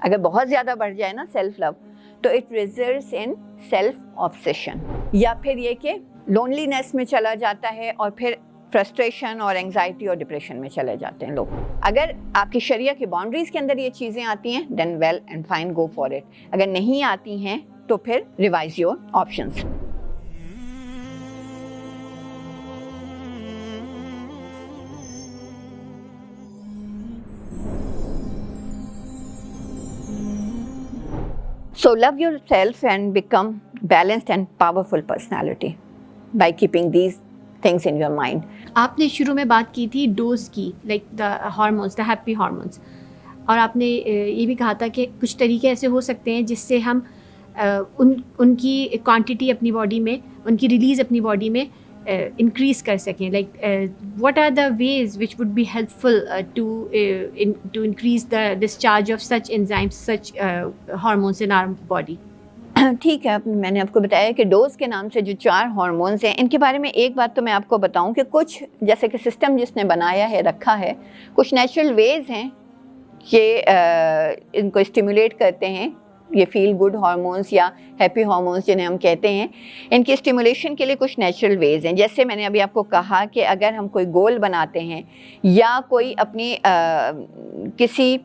اگر بہت زیادہ بڑھ جائے نا سیلف لو تو it results in self obsession, یا پھر یہ کہ لونلینس میں چلا جاتا ہے اور پھر فرسٹریشن اور انگزائٹی اور ڈپریشن میں چلے جاتے ہیں لوگ. اگر آپ کی شریعہ کی باؤنڈریز کے اندر یہ چیزیں آتی ہیں then well and fine, go for it. اگر نہیں آتی ہیں تو پھر revise your options. So love yourself and become balanced and powerful personality by keeping these things in your mind. آپ نے شروع میں بات کی تھی ڈوز کی، like the hormones, the happy hormones, اور آپ نے یہ بھی کہا تھا کہ کچھ طریقے ایسے ہو سکتے ہیں جس سے ہم ان کی کوانٹٹی اپنی باڈی میں، ان کی ریلیز اپنی باڈی میں انکریز کر سکیں. Like what are the ways which would be helpful to increase the discharge of such enzymes, such hormones in our body? ٹھیک ہے، میں نے آپ کو بتایا کہ ڈوز کے نام سے جو 4 ہارمونز ہیں، ان کے بارے میں ایک بات تو میں آپ کو بتاؤں کہ کچھ جیسے کہ سسٹم جس نے بنایا ہے، رکھا ہے، کچھ نیچرل ویز ہیں کہ ان کو اسٹیمولیٹ کرتے ہیں. یہ فیل گڈ ہارمونس یا ہیپی ہارمونس جنہیں ہم کہتے ہیں، ان کی اسٹیمولیشن کے لیے کچھ نیچرل ویز ہیں. جیسے میں نے ابھی آپ کو کہا کہ اگر ہم کوئی گول بناتے ہیں یا کوئی اپنی کسی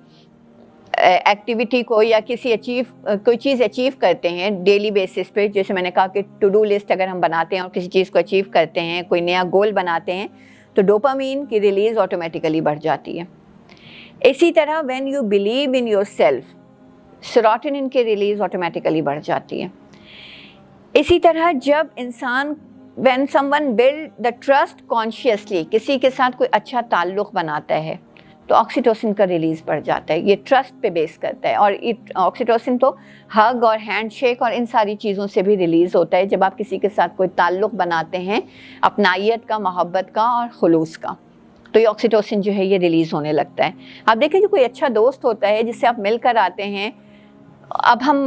ایکٹیویٹی کو یا کوئی چیز اچیو کرتے ہیں ڈیلی بیسس پہ، جیسے میں نے کہا کہ ٹو ڈو لسٹ اگر ہم بناتے ہیں اور کسی چیز کو اچیو کرتے ہیں، کوئی نیا گول بناتے ہیں، تو ڈوپامین کی ریلیز آٹومیٹیکلی بڑھ جاتی ہے. اسی طرح when you believe in yourself, serotonin کی ریلیز آٹومیٹیکلی بڑھ جاتی ہے. اسی طرح جب انسان when someone build the trust consciously، کسی کے ساتھ کوئی اچھا تعلق بناتا ہے تو آکسیٹوسن کا ریلیز بڑھ جاتا ہے. یہ ٹرسٹ پہ بیس کرتا ہے، اور آکسیٹوسن تو ہگ اور ہینڈ شیک اور ان ساری چیزوں سے بھی ریلیز ہوتا ہے جب آپ کسی کے ساتھ کوئی تعلق بناتے ہیں، اپنائیت کا، محبت کا اور خلوص کا، تو یہ آکسیٹوسن جو ہے یہ ریلیز ہونے لگتا ہے. آپ دیکھیں جو کوئی اچھا دوست ہوتا ہے جس سے آپ مل کر آتے ہیں، اب ہم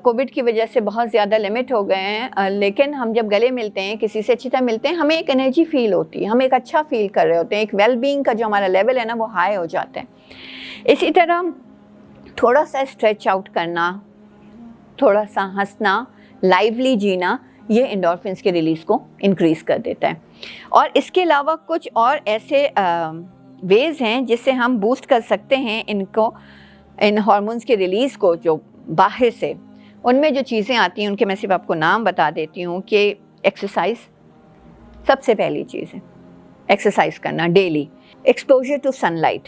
کووڈ کی وجہ سے بہت زیادہ لمٹ ہو گئے ہیں، لیکن ہم جب گلے ملتے ہیں، کسی سے اچھی طرح ملتے ہیں، ہمیں ایک انرجی فیل ہوتی ہے، ہم ایک اچھا فیل کر رہے ہوتے ہیں، ایک ویل بینگ کا جو ہمارا لیول ہے نا وہ ہائی ہو جاتا ہے. اسی طرح تھوڑا سا اسٹریچ آؤٹ کرنا، تھوڑا سا ہنسنا، لائیولی جینا، یہ انڈورفنس کے ریلیز کو انکریز کر دیتا ہے. اور اس کے علاوہ کچھ اور ایسے ویز ہیں جس سے ہم بوسٹ کر سکتے ہیں ان ہارمونس کے ریلیز کو جو باہر سے. ان میں جو چیزیں آتی ہیں ان کے میں صرف آپ کو نام بتا دیتی ہوں کہ ایکسرسائز سب سے پہلی چیز ہے، ایکسرسائز کرنا daily. Exposure to sunlight,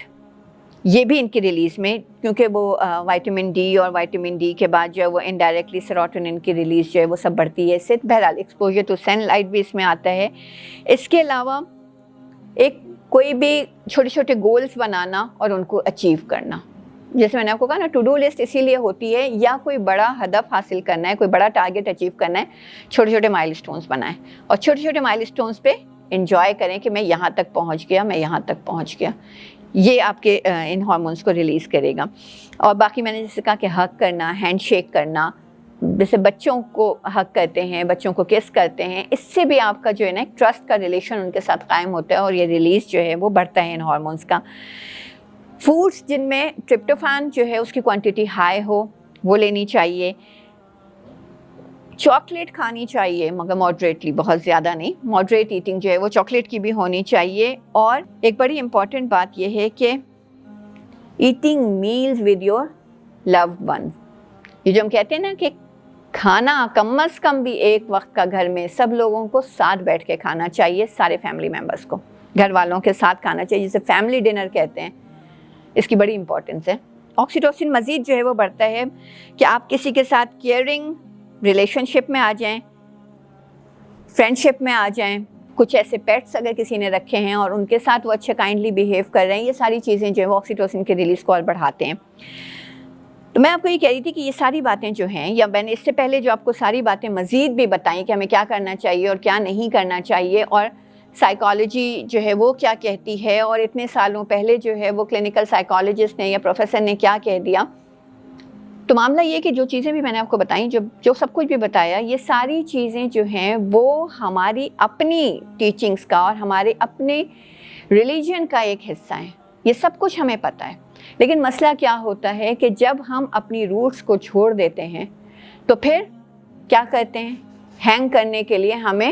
یہ بھی ان کی ریلیز میں، کیونکہ وہ وائٹامن ڈی اور وائٹامن ڈی کے بعد جو ہے وہ انڈائریکٹلی سیروٹونن کی ریلیز جو ہے وہ سب بڑھتی ہے اس سے. بہرحال ایکسپوجر ٹو سن لائٹ بھی اس میں آتا ہے. اس کے علاوہ کوئی بھی چھوٹے چھوٹے گولز بنانا اور ان کو اچیو کرنا. جیسے میں نے آپ کو کہا نا، ٹو ڈو لسٹ اسی لیے ہوتی ہے، یا کوئی بڑا ہدف حاصل کرنا ہے، کوئی بڑا ٹارگیٹ اچیو کرنا ہے، چھوٹے چھوٹے مائل سٹونز بنائیں اور چھوٹے چھوٹے مائل سٹونز پہ انجوائے کریں کہ میں یہاں تک پہنچ گیا، میں یہاں تک پہنچ گیا. یہ آپ کے ان ہارمونس کو ریلیز کرے گا. اور باقی میں نے جیسے کہا کہ ہگ کرنا، ہینڈ شیک کرنا، جیسے بچوں کو ہگ کرتے ہیں، بچوں کو کس کرتے ہیں، اس سے بھی آپ کا جو ہے نا ایک ٹرسٹ کا ریلیشن ان کے ساتھ قائم ہوتا ہے اور یہ ریلیز جو ہے وہ بڑھتا ہے ان ہارمونس کا. فوڈس جن میں ٹرپٹوفان جو ہے اس کی کوانٹٹی ہائی ہو وہ لینی چاہیے. چاکلیٹ کھانی چاہیے مگر ماڈریٹلی، بہت زیادہ نہیں. ماڈریٹ ایٹنگ جو ہے وہ چاکلیٹ کی بھی ہونی چاہیے. اور ایک بڑی امپورٹنٹ بات یہ ہے کہ eating meals with your loved one. یہ جو ہم کہتے ہیں نا کہ کھانا کم از کم بھی ایک وقت کا گھر میں سب لوگوں کو ساتھ بیٹھ کے کھانا چاہیے، سارے فیملی ممبرس کو گھر والوں کے ساتھ کھانا چاہیے، جسے فیملی ڈنر کہتے ہیں. اس کی بڑی امپورٹنس ہے. آکسیٹوسن مزید جو ہے وہ بڑھتا ہے کہ آپ کسی کے ساتھ کیئرنگ ریلیشن شپ میں آ جائیں، فرینڈ شپ میں آ جائیں. کچھ ایسے پیٹس اگر کسی نے رکھے ہیں اور ان کے ساتھ وہ اچھے کائنڈلی بیہیو کر رہے ہیں، یہ ساری چیزیں جو ہے وہ آکسیٹوسن کے ریلیز کو اور بڑھاتے ہیں. تو میں آپ کو یہ کہہ رہی تھی کہ یہ ساری باتیں جو ہیں، یا میں نے اس سے پہلے جو آپ کو ساری باتیں مزید بھی بتائیں کہ ہمیں کیا کرنا چاہیے اور کیا نہیں کرنا چاہیے، اور سائیکالوجی جو ہے وہ کیا کہتی ہے، اور اتنے سالوں پہلے جو ہے وہ کلینکل سائیکالوجسٹ نے یا پروفیسر نے کیا کہہ دیا. تو معاملہ یہ کہ جو چیزیں بھی میں نے آپ کو بتائیں، جو سب کچھ بھی بتایا، یہ ساری چیزیں جو ہیں وہ ہماری اپنی ٹیچنگز کا اور ہمارے اپنے ریلیجن کا ایک حصہ ہیں. یہ سب کچھ ہمیں پتہ ہے. لیکن مسئلہ کیا ہوتا ہے کہ جب ہم اپنی روٹس کو چھوڑ دیتے ہیں تو پھر کیا کرتے ہیں؟ ہینگ کرنے کے لیے ہمیں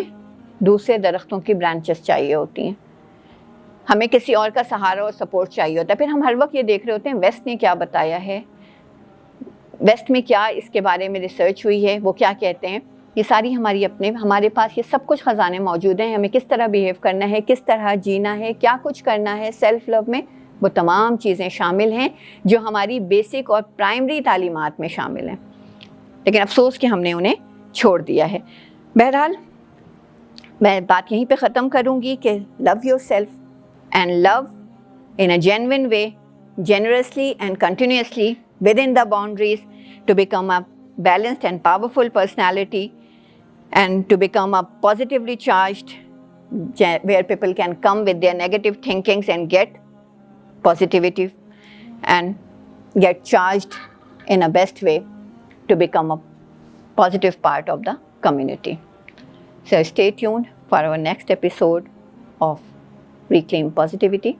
دوسرے درختوں کی برانچز چاہیے ہوتی ہیں، ہمیں کسی اور کا سہارا اور سپورٹ چاہیے ہوتا ہے. پھر ہم ہر وقت یہ دیکھ رہے ہوتے ہیں ویسٹ نے کیا بتایا ہے، ویسٹ میں کیا اس کے بارے میں ریسرچ ہوئی ہے، وہ کیا کہتے ہیں. یہ ساری ہمارے پاس یہ سب کچھ خزانے موجود ہیں. ہمیں کس طرح بیہیو کرنا ہے، کس طرح جینا ہے، کیا کچھ کرنا ہے سیلف لو میں، وہ تمام چیزیں شامل ہیں جو ہماری بیسک اور پرائمری تعلیمات میں شامل ہیں. لیکن افسوس کہ ہم نے انہیں چھوڑ دیا ہے. بہرحال میں بات یہیں پہ ختم کروں گی کہ love yourself and love in a genuine way, generously and continuously within the boundaries, to become a balanced and powerful personality and to become a positively charged, where people can come with their negative thinkings and get positivity and get charged in a best way to become a positive part of the community. So stay tuned for our next episode of Reclaim Positivity.